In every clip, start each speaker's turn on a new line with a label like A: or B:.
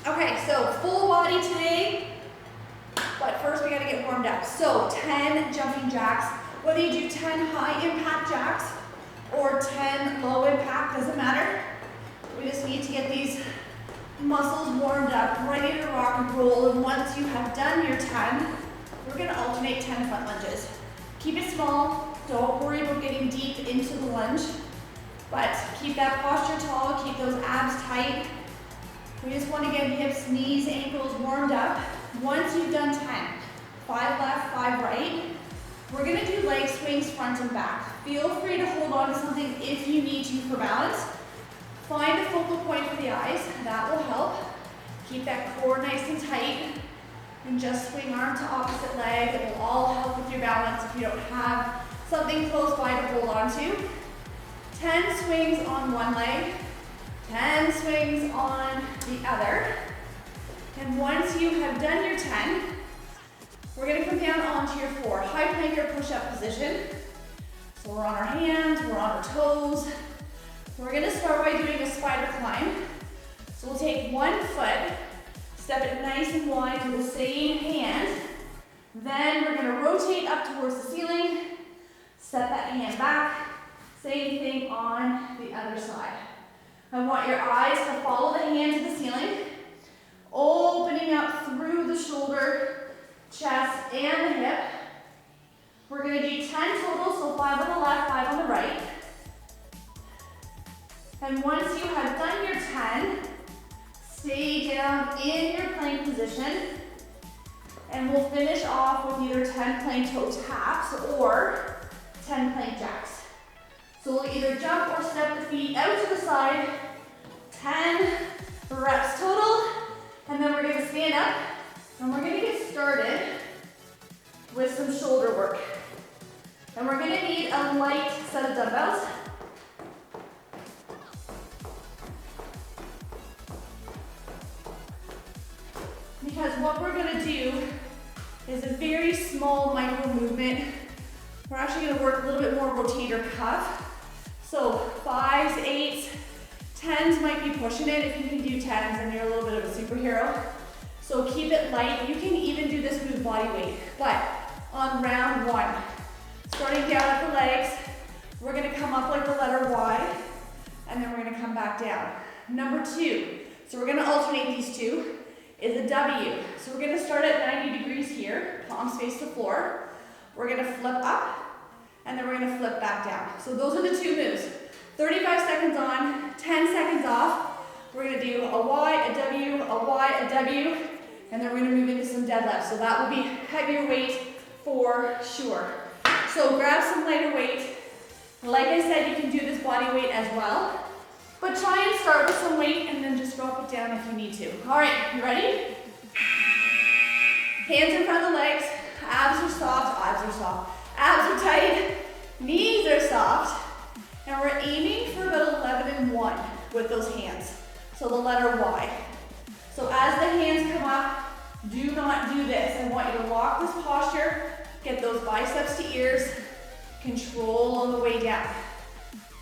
A: Okay, so full body today, but first we gotta get warmed up. So 10 jumping jacks, whether you do 10 high impact jacks or 10 low impact, doesn't matter. We just need to get these muscles warmed up, ready to rock and roll. And once you have done your 10, we're gonna alternate 10 front lunges. Keep it small, don't worry about getting deep into the lunge, but keep that posture tall, keep those abs tight. We just want to get hips, knees, ankles warmed up. Once you've done 10, 5 left, 5 right, we're gonna do leg swings front and back. Feel free to hold on to something if you need to for balance. Find a focal point for the eyes, that will help. Keep that core nice and tight. And just swing arm to opposite leg. It will all help with your balance if you don't have something close by to hold on to. 10 swings on one leg, 10 swings on the other. And once you have done your 10, we're gonna come down onto your 4, high plank or push-up position. So we're on our hands, we're on our toes. We're gonna start by doing a spider climb. So we'll take one foot, step it nice and wide to the same hand. Then we're gonna rotate up towards the ceiling, step that hand back. Same thing on the other side. I want your eyes to follow the hand to the ceiling, opening up through the shoulder, chest, and the hip. We're gonna do 10 total, so 5 on the left, 5 on the right. And once you have done your 10, stay down in your plank position, and we'll finish off with either 10 plank toe taps or 10 plank jacks. So we'll either jump or step the feet out to the side, 10 reps total, and then we're gonna stand up, and we're gonna get started with some shoulder work. And we're gonna need a light set of dumbbells. Because what we're gonna do is a very small micro movement. We're actually gonna work a little bit more rotator cuff. So 5s, 8s, 10s might be pushing it. If you can do 10s, then you're a little bit of a superhero. So keep it light. You can even do this with body weight. But on round 1, starting down at the legs, we're gonna come up like the letter Y, and then we're gonna come back down. Number 2, so we're gonna alternate these two, is a W. So we're gonna start at 90 degrees here, palms face the floor. We're gonna flip up, and then we're gonna flip back down. So those are the two moves. 35 seconds on, 10 seconds off. We're gonna do a Y, a W, a Y, a W, and then we're gonna move into some deadlifts. So that will be heavier weight for sure. So grab some lighter weight. Like I said, you can do this body weight as well, but try and start with some weight and then just drop it down if you need to. All right, you ready? Hands in front of the legs, abs are soft, abs are tight, knees are soft, and we're aiming for about 11 and 1 with those hands. So the letter Y. So as the hands come up, do not do this. I want you to lock this posture, get those biceps to ears, control on the way down,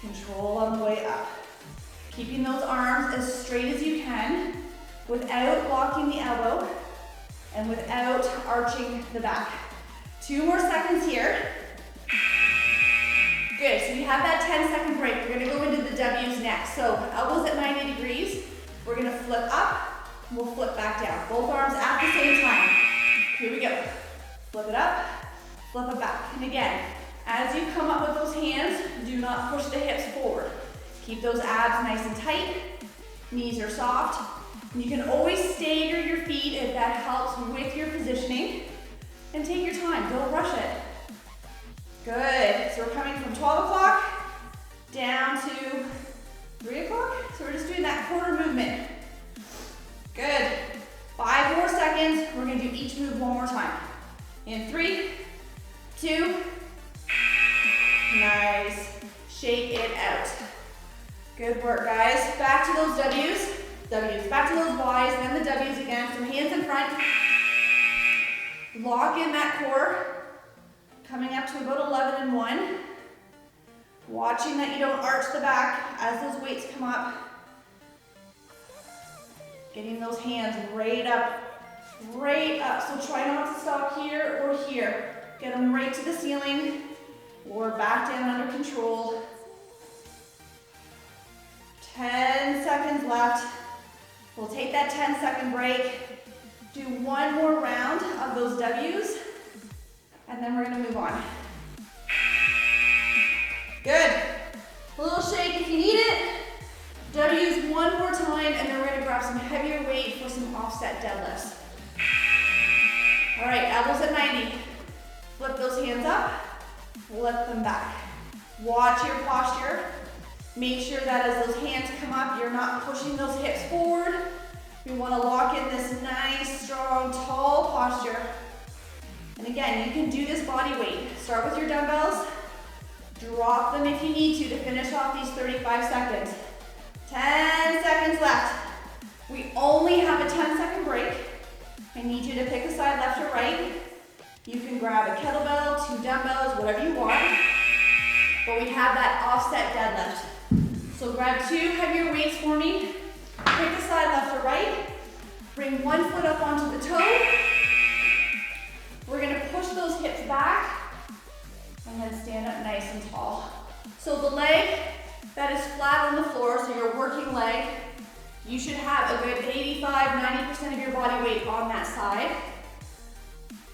A: control on the way up. Keeping those arms as straight as you can without locking the elbow and without arching the back. 2 more seconds here. Good, so you have that 10-second break. We're gonna go into the W's next. So elbows at 90 degrees. We're gonna flip up, we'll flip back down. Both arms at the same time. Here we go. Flip it up, flip it back. And again, as you come up with those hands, do not push the hips forward. Keep those abs nice and tight. Knees are soft. And you can always stagger your feet if that helps with your positioning. And take your time, don't rush it. Good, so we're coming from 12 o'clock down to 3 o'clock. So we're just doing that quarter movement. Good, 5 more seconds. We're gonna do each move one more time. In 3, 2, nice. Shake it out. Good work, guys. Back to those W's. Back to those Y's, then the W's again. So hands in front. Lock in that core. Coming up to about 11 and 1. Watching that you don't arch the back as those weights come up. Getting those hands right up, right up. So try not to stop here or here. Get them right to the ceiling or back down under control. 10 seconds left. We'll take that 10-second break. Do one more round of those W's, and then we're gonna move on. Good. A little shake if you need it. W's one more time, and then we're gonna grab some heavier weight for some offset deadlifts. All right, elbows at 90. Flip those hands up, lift them back. Watch your posture. Make sure that as those hands come up, you're not pushing those hips forward. We wanna lock in this nice, strong, tall posture. And again, you can do this body weight. Start with your dumbbells. Drop them if you need to finish off these 35 seconds. 10 seconds left. We only have a 10-second break. I need you to pick a side, left or right. You can grab a kettlebell, 2 dumbbells, whatever you want. But we have that offset deadlift. So grab 2 heavier weights for me. Pick a side, left or right. Bring one foot up onto the toe. We're gonna push those hips back and then stand up nice and tall. So the leg that is flat on the floor, so your working leg, you should have a good 85–90% of your body weight on that side.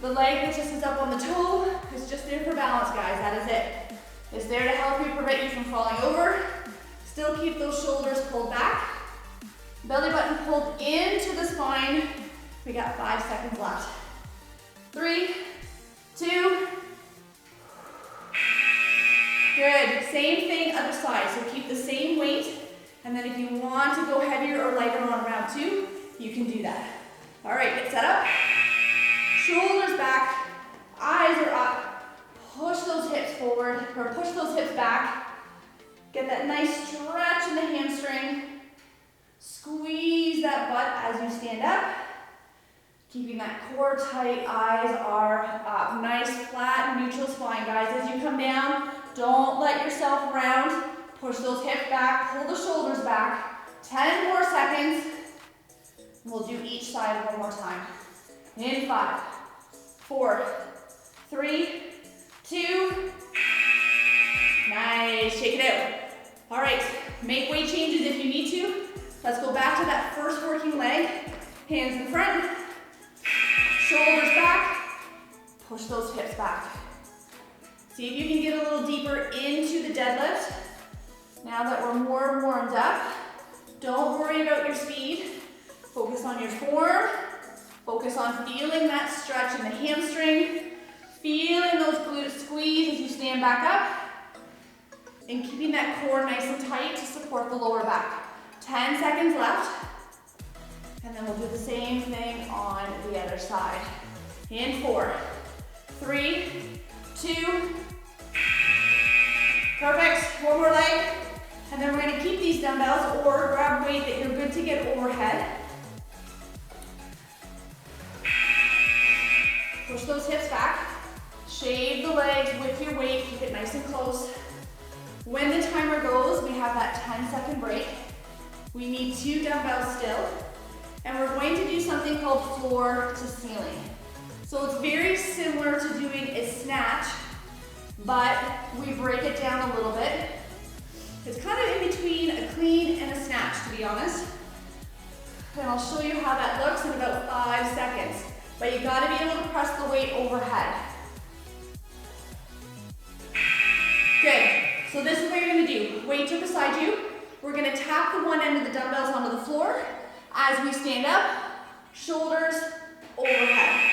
A: The leg that just is up on the toe is just there for balance, guys. That is it. It's there to help you, prevent you from falling over. Still keep those shoulders pulled back. Belly button pulled into the spine. We got 5 seconds left. 3, 2. Good. Same thing, other side. So keep the same weight. And then if you want to go heavier or lighter on round 2, you can do that. All right, get set up. Shoulders back, eyes are up. Push those hips forward, or push those hips back. Get that nice stretch in the hamstring. Squeeze that butt as you stand up. Keeping that core tight, eyes are up. Nice flat neutral spine, guys. As you come down, don't let yourself round. Push those hips back, pull the shoulders back. 10 more seconds. We'll do each side one more time. In 5, 4, 3, 2. Nice, shake it out. All right, make weight changes if you need to. Let's go back to that first working leg. Hands in front, shoulders back, push those hips back. See if you can get a little deeper into the deadlift. Now that we're more warmed up, don't worry about your speed. Focus on your form. Focus on feeling that stretch in the hamstring. Feeling those glutes squeeze as you stand back up. And keeping that core nice and tight to support the lower back. 10 seconds left. And then we'll do the same thing on the other side. In 4, 3, 2. Perfect. One more leg. And then we're going to keep these dumbbells or grab weight that you're good to get overhead. Push those hips back. Shave the legs with your weight. Keep it nice and close. When the timer goes, we have that 10-second break. We need 2 dumbbells still. And we're going to do something called floor to ceiling. So it's very similar to doing a snatch, but we break it down a little bit. It's kind of in between a clean and a snatch, to be honest. And I'll show you how that looks in about 5 seconds. But you gotta be able to press the weight overhead. Good. So this is what you're gonna do. Weight to beside you. We're gonna tap the one end of the dumbbells onto the floor. As we stand up, shoulders overhead.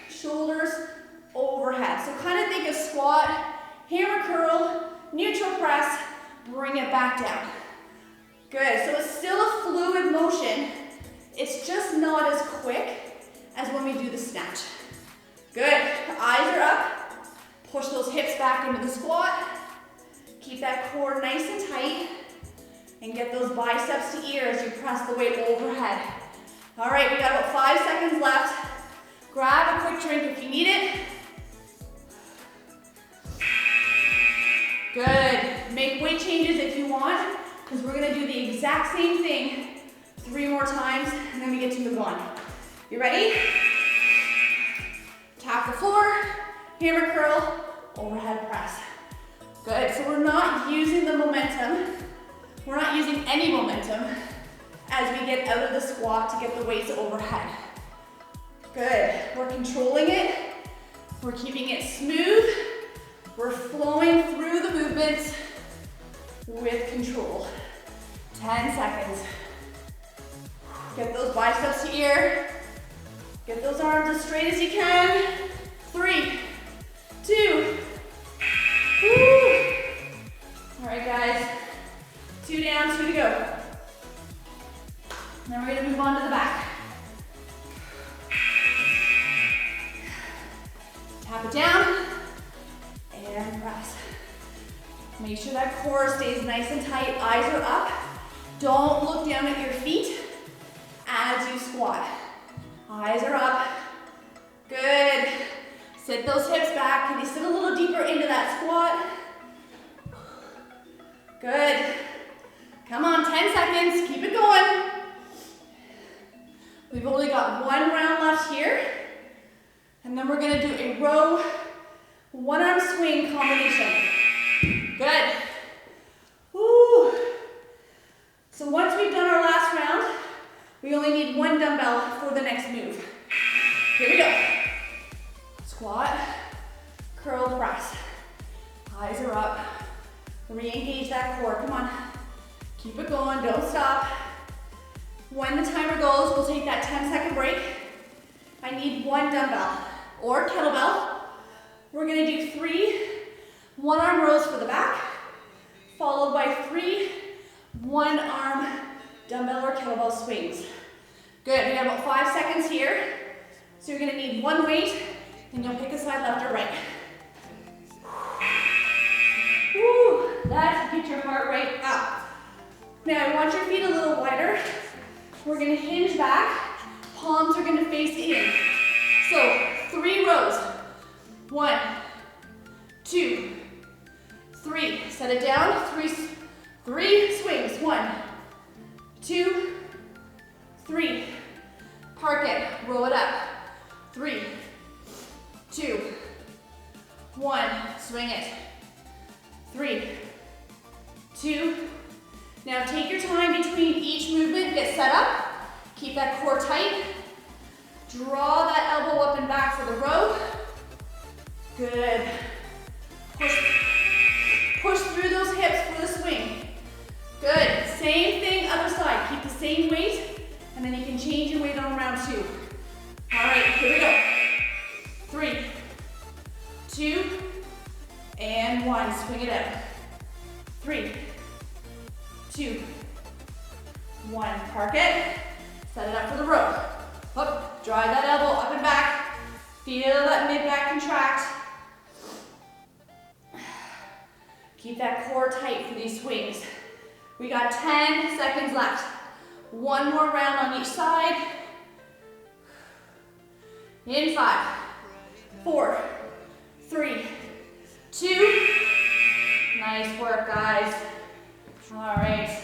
A: Shoulders overhead. So kind of think of squat, hammer curl, neutral press, bring it back down. Good, so it's still a fluid motion. It's just not as quick as when we do the snatch. Good, eyes are up. Push those hips back into the squat. Keep that core nice and tight. And get those biceps to ear as you press the weight overhead. All right, we got about 5 seconds left. Grab a quick drink if you need it. Good. Make weight changes if you want, because we're gonna do the exact same thing 3 more times, and then we get to move on. You ready? Tap the floor, hammer curl, overhead press. Good, so we're not using the momentum. We're not using any momentum as we get out of the squat to get the weights overhead. Good, we're controlling it. We're keeping it smooth. We're flowing through the movements with control. 10 seconds. Get those biceps to ear. Get those arms as straight as you can. 3, 2, woo. All right, guys. 2 down, 2 to go. Then we're gonna move on to the back. Tap it down and press. Make sure that core stays nice and tight. Eyes are up. Don't look down at your feet as you squat. Eyes are up. Good. Sit those hips back. Can you sit a little deeper into that squat? Good. Come on, 10 seconds. Keep it going. We've only got 1 round left here. And then we're gonna do a row, 1 arm swing combination. Good. Woo. So once we've done our last round, we only need 1 dumbbell for the next move. Here we go. Squat, curl, press. Eyes are up. Re-engage that core, come on. Keep it going, don't stop. When the timer goes, we'll take that 10-second break. I need 1 dumbbell or kettlebell. We're gonna do 3 1-arm rows for the back, followed by 3 1-arm dumbbell or kettlebell swings. Good, we have about 5 seconds here. So you're gonna need 1 weight, and you'll pick a side left or right. Woo, that's get your heart rate up. Now I want your feet a little wider. We're gonna hinge back, palms are gonna face in. So 3 rows. 1, 2, 3. Set it down. 3 swings. 1, 2, 3. Park it. Roll it up. 3, 2, 1. Swing it. 3, 2. Now take your time between each movement. Get set up. Keep that core tight. Draw that elbow up and back for the row. Good. Push through those hips for the swing. Good. Same thing, other side. Keep the same weight, and then you can change your weight on round 2. All right, here we go. 3, 2, and 1. Swing it out. 3, 2, 1. Park it. Set it up for the row. Up. Drive that elbow up and back. Feel that mid-back contract. Keep that core tight for these swings. We got 10 seconds left. 1 more round on each side. In 5, 4, 3, 2. Nice work, guys. All right.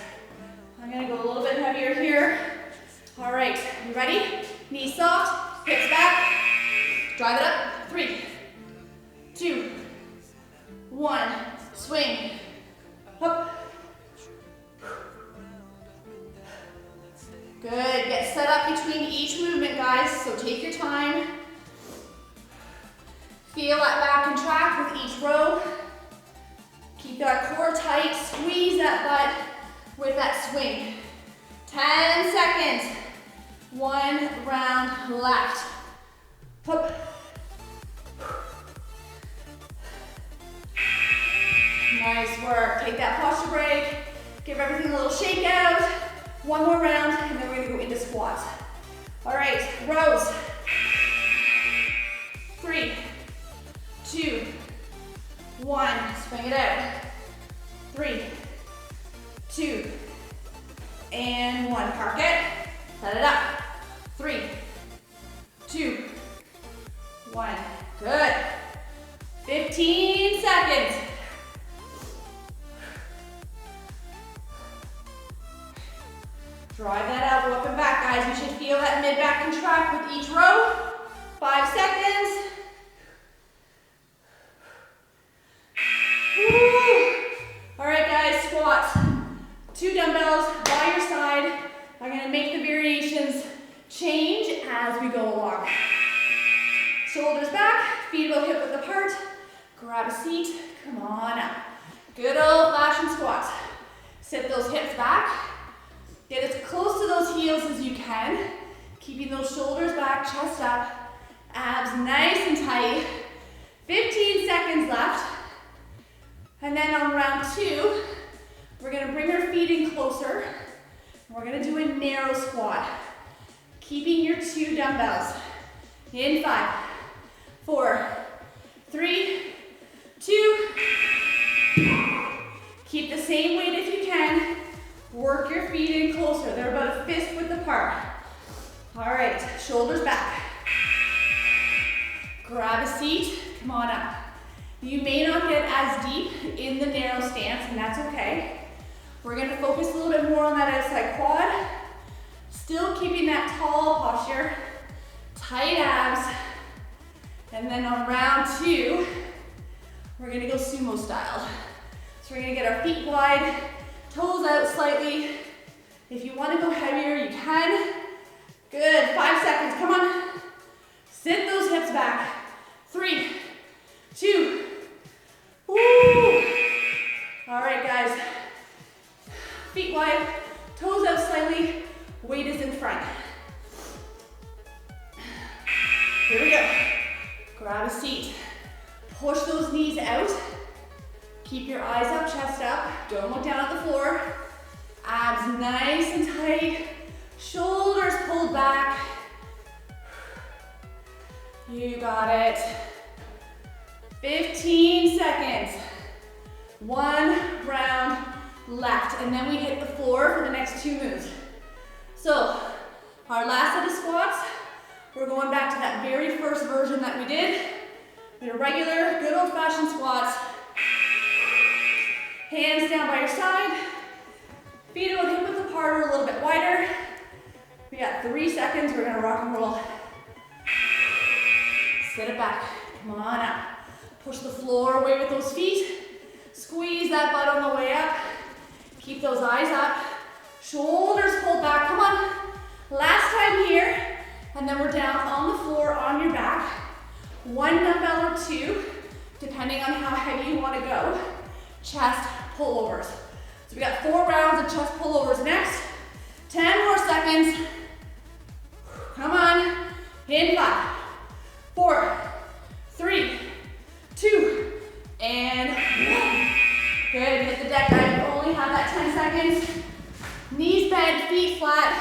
A: I'm gonna go a little bit heavier here. All right, you ready? Knees soft, hips back. Drive it up. 3, 2, 1. Swing. Up. Good. Get set up between each movement, guys. So take your time. Feel that back contract with each row. Keep that core tight. Squeeze that butt with that swing. 10 seconds. 1 round left. Up. Nice work. Take that posture break. Give everything a little shake out. 1 more round, and then we're gonna go into squats. All right, rows. 3, 2, 1. Swing it out. 3, 2, and 1. Park it. Set it up. 3, 2, 1. Good. 15 seconds. Drive that out, up and back, guys. You should feel that mid-back contract with each row. 5 seconds. Woo. All right, guys, squats. 2 dumbbells by your side. I'm gonna make the variations change as we go along. Shoulders back, feet about hip width apart. Grab a seat, come on up. Good old-fashioned squats. Sit those hips back. Get as close to those heels as you can. Keeping those shoulders back, chest up. Abs nice and tight. 15 seconds left. And then on round 2, we're gonna bring our feet in closer. We're gonna do a narrow squat. Keeping your 2 dumbbells. In 5, 4, 3, 2. Keep the same weight if you can. Work your feet in closer. They're about a fist width apart. All right, shoulders back. Grab a seat, come on up. You may not get as deep in the narrow stance, and that's okay. We're gonna focus a little bit more on that outside quad. Still keeping that tall posture, tight abs. And then on round 2, we're gonna go sumo style. So we're gonna get our feet wide, toes out slightly. If you wanna go heavier, you can. Good, 5 seconds, come on. Sit those hips back. 3, 2, woo. All right, guys. Feet wide, toes out slightly, weight is in front. Here we go. Grab a seat. Push those knees out. Keep your eyes up, chest up. Don't look down at the floor. Abs nice and tight. Shoulders pulled back. You got it. 15 seconds. 1 round left, and then we hit the floor for the next 2 moves. So, our last set of squats, we're going back to that very first version that we did. Your regular, good old-fashioned squats. Hands down by your side. Feet about hip width apart or a little bit wider. We got 3 seconds, we're gonna rock and roll. Sit it back, come on up. Push the floor away with those feet. Squeeze that butt on the way up. Keep those eyes up. Shoulders pulled back, come on. Last time here, and then we're down on the floor on your back. 1 dumbbell or 2, depending on how heavy you wanna go. Chest pullovers. So we got 4 rounds of chest pullovers next. 10 more seconds. Come on. In 5, 4, 3, 2, and 1. Good, hit the deck, guys. You only have that 10 seconds. Knees bent, feet flat.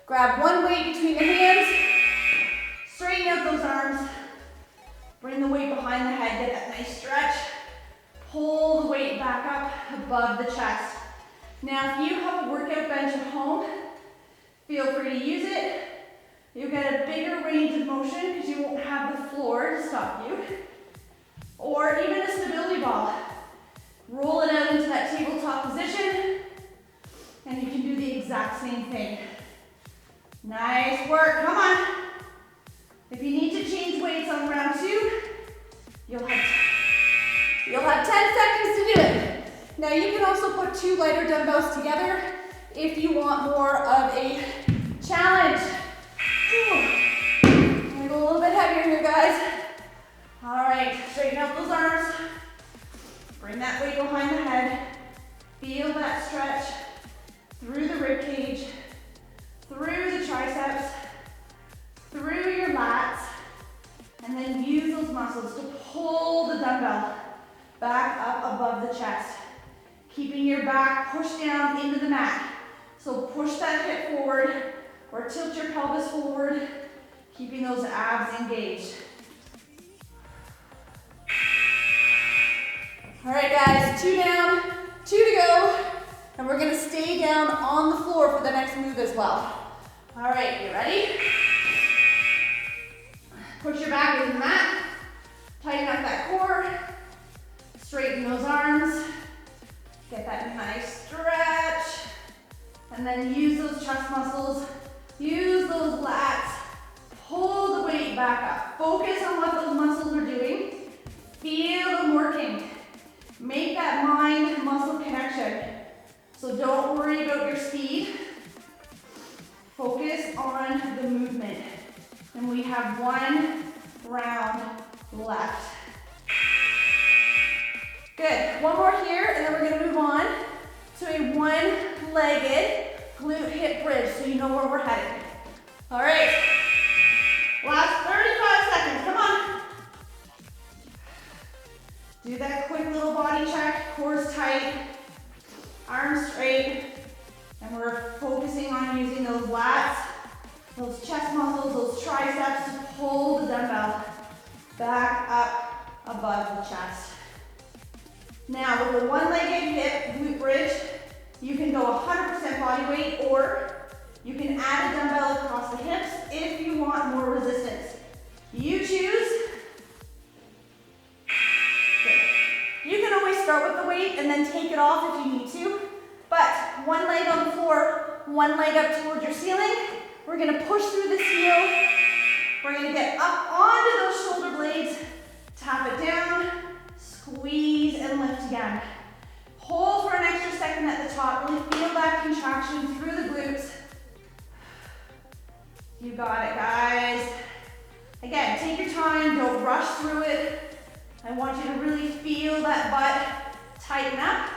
A: Grab one weight between the hands. Straighten out those arms. Bring the weight behind the head, get that nice stretch. Pull the weight back up above the chest. Now, if you have a workout bench at home, feel free to use it. You'll get a bigger range of motion because you won't have the floor to stop you. Or even a stability ball. Roll it out into that tabletop position, and you can do the exact same thing. Nice work, come on. If you need to change weights on round 2, you'll have 10 seconds to do it. Now you can also put 2 lighter dumbbells together if you want more of a challenge. I'm gonna go a little bit heavier here, guys. All right, straighten out those arms. Bring that weight behind the head. Feel that stretch through the rib cage, through the triceps, through your lats, and then use those muscles to pull the dumbbell back up above the chest. Keeping your back pushed down into the mat. So push that hip forward or tilt your pelvis forward, keeping those abs engaged. All right, guys, 2 down, 2 to go, and we're gonna stay down on the floor for the next move as well. All right, you ready? Push your back into the mat, tighten up that core, straighten those arms, get that nice stretch. And then use those chest muscles, use those lats, pull the weight back up. Focus on what those muscles are doing. Feel them working. Make that mind-muscle connection. So don't worry about your speed. Focus on the movement. And we have 1 round left. Good, one more here, and then we're gonna move on to a one-legged glute hip bridge, so you know where we're headed. All right, last 35 seconds, come on. Do that quick little body check, core's tight, arms straight, and we're focusing on using those lats, those chest muscles, those triceps to pull the dumbbell back up above the chest. Now with the one-legged hip glute bridge, you can go 100% body weight, or you can add a dumbbell across the hips if you want more resistance. You choose. Good. You can always start with the weight and then take it off if you need to, but one leg on the floor, one leg up towards your ceiling. We're gonna push through this heel. We're gonna get up onto those shoulder blades, tap it down, squeeze and lift again. Hold for an extra second at the top. Really feel that contraction through the glutes. You got it, guys. Again, take your time, don't rush through it. I want you to really feel that butt tighten up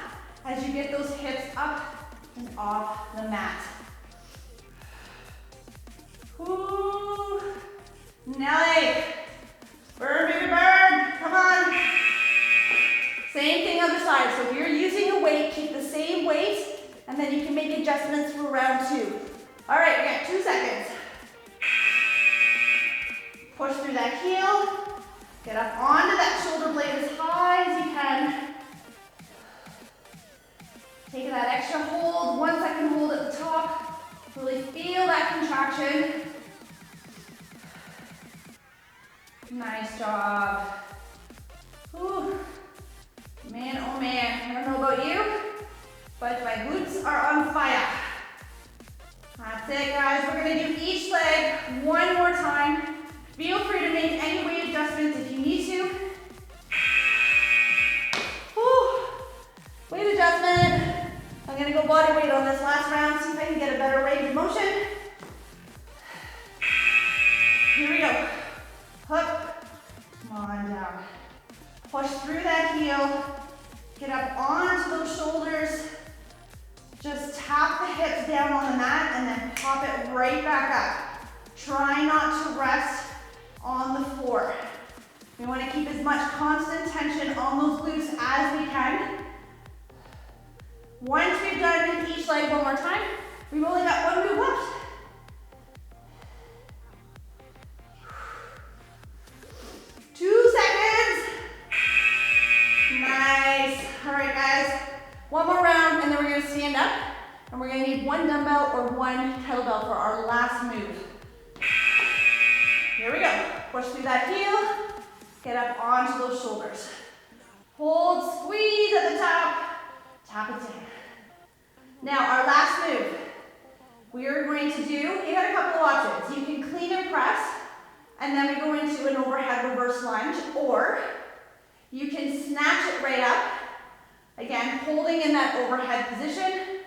A: as you get those hips up and off the mat. Ooh. Nelly, burn, baby, burn, come on. Same thing other side, so if you're using a weight, keep the same weight, and then you can make adjustments for round 2. All right, we got 2 seconds. Push through that heel, get up onto that shoulder blade as high as you can. Take that extra hold, 1 second hold at the top. Really feel that contraction. Nice job. Ooh. Man, oh man, I don't know about you, but my glutes are on fire. That's it, guys. We're gonna do each leg one more time. Feel free to make any weight adjustments if you need to. Whew. Weight adjustment. I'm gonna go body weight on this last round, see if I can get a better range of motion. Here we go. Hook, come on down. Push through that heel. Get up onto those shoulders. Just tap the hips down on the mat and then pop it right back up. Try not to rest on the floor. We want to keep as much constant tension on those glutes as we can. Once we've done each leg one more time, we've only got one move left. One more round, and then we're going to stand up, and we're going to need one dumbbell or one kettlebell for our last move. Here we go. Push through that heel, get up onto those shoulders. Hold, squeeze at the top, tap it down. Now, our last move. We are going to do, you got a couple of options. You can clean and press, and then we go into an overhead reverse lunge, or you can snatch it right up. Again, holding in that overhead position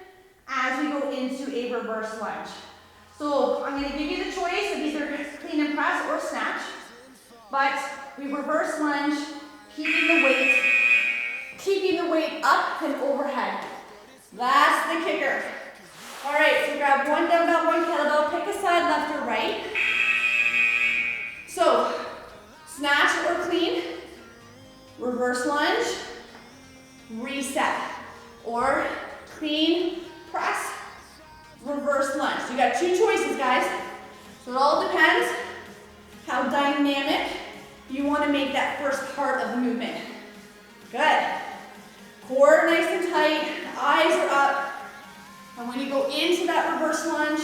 A: as we go into a reverse lunge. So I'm going to give you the choice of either clean and press or snatch, but we reverse lunge, keeping the weight up and overhead. That's the kicker. All right, so grab one dumbbell, one kettlebell, pick a side, left or right. So snatch or clean, reverse lunge, reset, or clean, press, reverse lunge. So you got 2 choices, guys. So it all depends how dynamic you want to make that first part of the movement. Good. Core nice and tight, eyes are up. And when you go into that reverse lunge,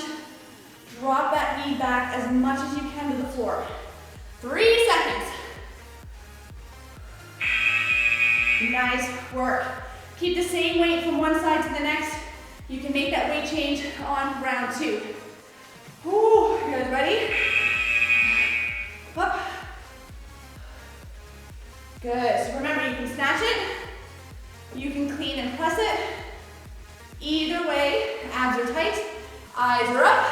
A: drop that knee back as much as you can to the floor. 3 seconds. Nice work. Keep the same weight from one side to the next. You can make that weight change on round 2. Whew, you guys ready? Up. Good, so remember you can snatch it, you can clean and press it. Either way, abs are tight, eyes are up,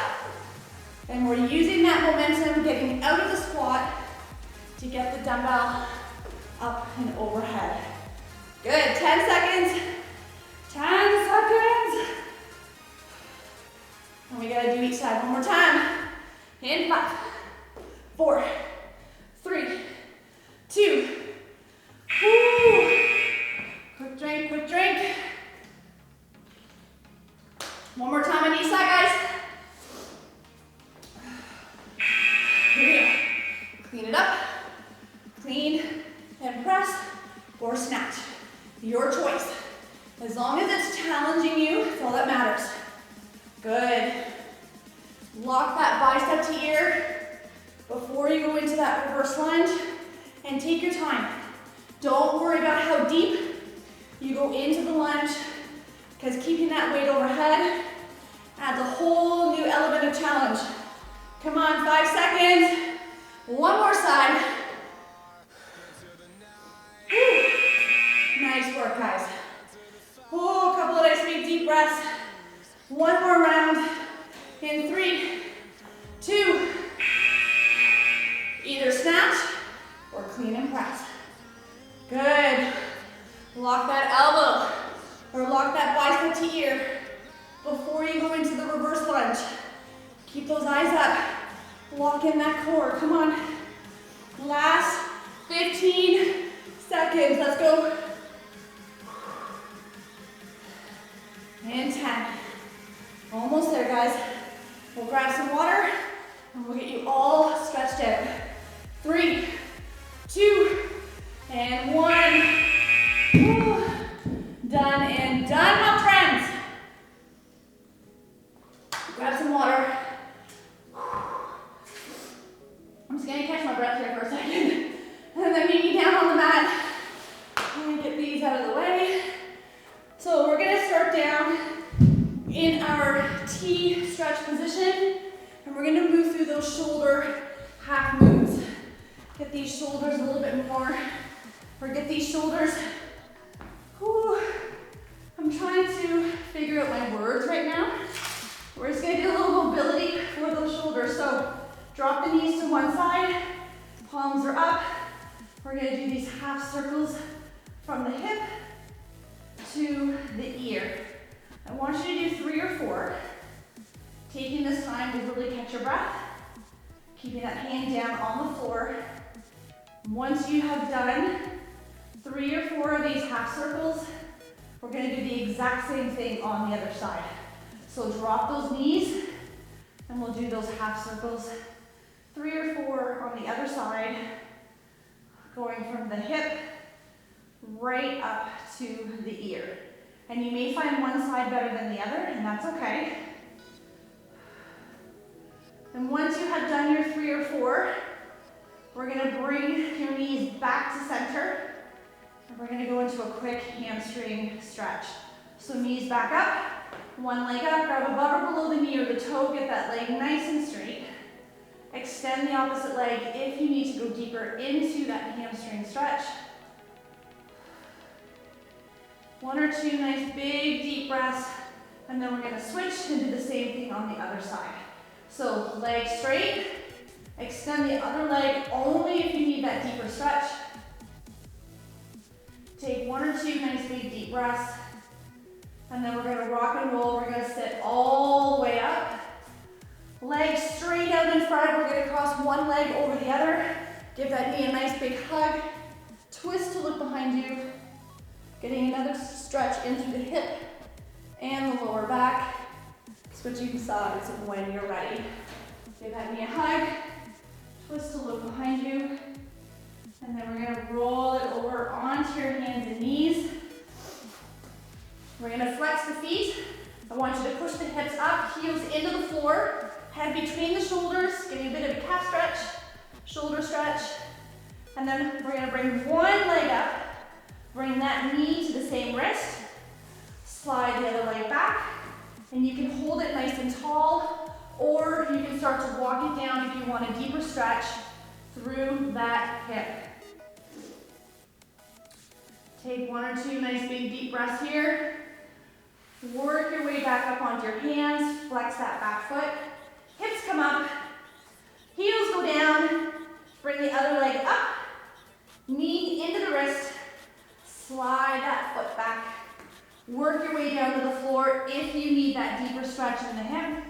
A: and we're using that momentum, getting out of the squat to get the dumbbell up and overhead. Good, 10 seconds, 10 seconds. And we gotta do each side one more time. In 5, 4, 3, 2, woo. Quick drink, quick drink. One more time on each side, guys. Here we go. Clean it up, clean and press, or snatch. Your choice. As long as it's challenging you, that's all that matters. Good. Lock that bicep to ear before you go into that reverse lunge, and take your time. Don't worry about how deep you go into the lunge, because keeping that weight overhead adds a whole new element of challenge. Come on, 5 seconds. One more side. Woo. Nice work, guys. Oh, a couple of nice big deep breaths. One more round in 3, 2. Either snatch or clean and press. Good. Lock that elbow or lock that bicep to ear before you go into the reverse lunge. Keep those eyes up. Lock in that core. Come on. Last 15 seconds. Let's go. And 10. Almost there, guys. We'll grab some water and we'll get you all stretched out. 3, 2, and 1. Woo. Done and done, my friends. Grab some water. I'm just gonna catch my breath here for a second. And then meet me down on the mat. And get these out of the way. So we're gonna start down in our T stretch position. And we're gonna move through those shoulder half moves. Get these shoulders a little bit more. Or get these shoulders. Whew. I'm trying to figure out my words right now. We're just gonna do a little mobility for those shoulders. So drop the knees to one side, palms are up. We're gonna do these half circles from the hip to the ear. I want you to do 3 or 4, taking this time to really catch your breath, keeping that hand down on the floor. Once you have done 3 or 4 of these half circles, we're gonna do the exact same thing on the other side. So drop those knees, and we'll do those half circles. 3 or 4 on the other side, going from the hip right up to the ear. And you may find one side better than the other, and that's okay. And once you have done your 3 or 4, we're gonna bring your knees back to center, and we're gonna go into a quick hamstring stretch. So knees back up, one leg up, grab above or below the knee or the toe, get that leg nice and straight. Extend the opposite leg if you need to go deeper into that hamstring stretch. 1 or 2 nice big deep breaths, and then we're gonna switch and do the same thing on the other side. So leg straight, extend the other leg only if you need that deeper stretch. Take 1 or 2 nice big deep breaths, and then we're gonna rock and roll. We're gonna sit all the way up. Legs straight out in front. We're gonna cross one leg over the other. Give that knee a nice big hug. Twist to look behind you. Getting another stretch in through the hip and the lower back. Switching sides when you're ready. Give that knee a hug. Twist to look behind you. And then we're gonna roll it over onto your hands and knees. We're gonna flex the feet. I want you to push the hips up, heels into the floor, head between the shoulders, getting a bit of a calf stretch, shoulder stretch. And then we're gonna bring one leg up, bring that knee to the same wrist, slide the other leg back, And you can hold it nice and tall, or you can start to walk it down if you want a deeper stretch through that hip. Take 1 or 2 nice big deep breaths here. Work your way back up onto your hands, flex that back foot. Hips come up, heels go down, bring the other leg up, knee into the wrist, slide that foot back. Work your way down to the floor if you need that deeper stretch in the hip.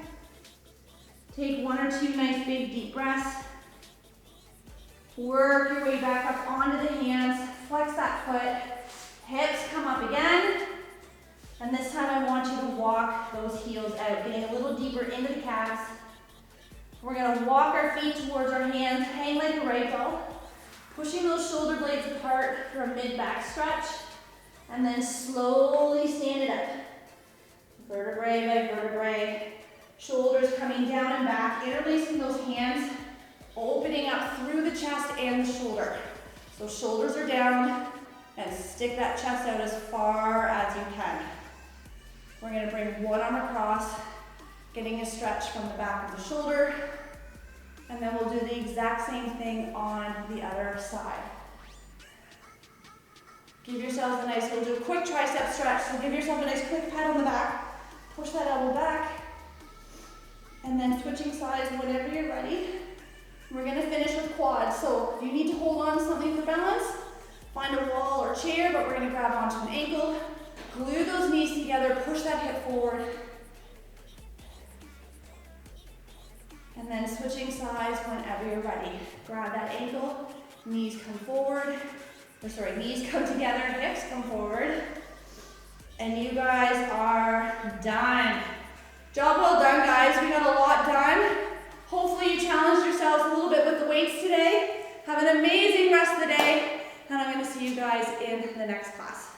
A: Take 1 or 2 nice big deep breaths. Work your way back up onto the hands, flex that foot, hips come up again. And this time I want you to walk those heels out, getting a little deeper into the calves. We're gonna walk our feet towards our hands, hang like a ragdoll, pushing those shoulder blades apart for a mid-back stretch, and then slowly stand it up. Vertebrae by vertebrae, shoulders coming down and back, interlacing those hands, opening up through the chest and the shoulder. So shoulders are down, and stick that chest out as far as you can. We're gonna bring one arm across, getting a stretch from the back of the shoulder, and then we'll do the exact same thing on the other side. Give yourselves a nice, we'll do a quick tricep stretch, so give yourself a nice quick pat on the back, push that elbow back, and then switching sides whenever you're ready. We're gonna finish with quads, so if you need to hold on to something for balance, find a wall or chair, but we're gonna grab onto an ankle, glue those knees together, push that hip forward, and then switching sides whenever you're ready. Grab that ankle, knees come forward, knees come together, hips come forward, and you guys are done. Job well done, guys. We got a lot done. Hopefully you challenged yourselves a little bit with the weights today. Have an amazing rest of the day, and I'm gonna see you guys in the next class.